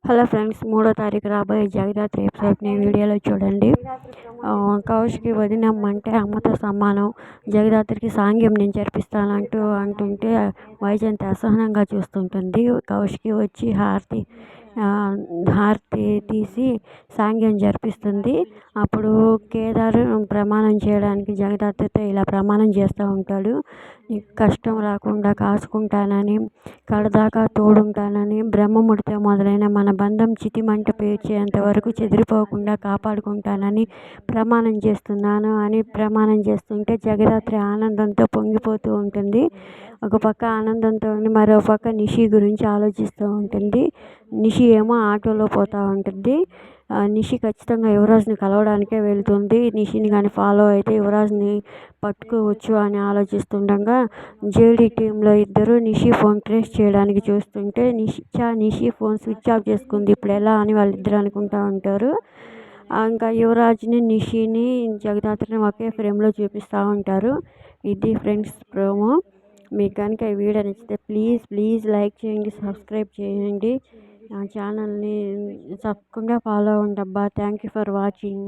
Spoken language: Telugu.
హలో ఫ్రెండ్స్, 3వ తారీఖు రాబోయే జగదాత్రి ఎపిసోడ్ని వీడియోలో చూడండి. కౌశికి వదినమ్మంటే అమ్మతో సమానం, జగదాత్రికి సాంగ్యం నేను అంటుంటే వైజయంతి అసహనంగా చూస్తుంటుంది. కౌశికి వచ్చి హారతి తీసి సాంగ్యం జరిపిస్తుంది. అప్పుడు కేదార్ ప్రమాణం చేయడానికి జగదాత్రితో ఇలా ప్రమాణం చేస్తూ ఉంటాడు. నీకు కష్టం రాకుండా కాచుకుంటానని, కడదాకా తోడుంటానని, బ్రహ్మముడితో మొదలైన మన బంధం చితిమంట పేర్చేంత వరకు చెదిరిపోకుండా కాపాడుకుంటానని ప్రమాణం చేస్తున్నాను అని ప్రమాణం చేస్తుంటే జగదాత్రి ఆనందంతో పొంగిపోతూ ఉంటుంది. ఒక పక్క ఆనందంతో ఉండి మరో పక్క నిషి గురించి ఆలోచిస్తూ ఉంటుంది. నిషి ఏమో ఆటోలో పోతూ ఉంటుంది. నిషి ఖచ్చితంగా యువరాజ్ని కలవడానికే వెళ్తుంది. నిషిని కానీ ఫాలో అయితే యువరాజ్ని పట్టుకోవచ్చు అని ఆలోచిస్తుండగా జేడీ టీంలో ఇద్దరు నిషి ఫోన్ ట్రేస్ చేయడానికి చూస్తుంటే నిషి ఫోన్ స్విచ్ ఆఫ్ చేసుకుంది, ఇప్పుడు ఎలా అని వాళ్ళిద్దరు అనుకుంటూ ఉంటారు. ఇంకా యువరాజ్ని, నిషిని, జగదాత్రిని ఒకే ఫ్రేమ్లో చూపిస్తూ ఉంటారు. ఇది ఫ్రెండ్స్ ప్రోమో. మీకు కనుక ఈ వీడియో నచ్చితే ప్లీజ్ లైక్ చేయండి, సబ్స్క్రైబ్ చేయండి. నా ఛానల్ని తప్పకుండా ఫాలో అవ్వండి అబ్బా. Thank you for watching.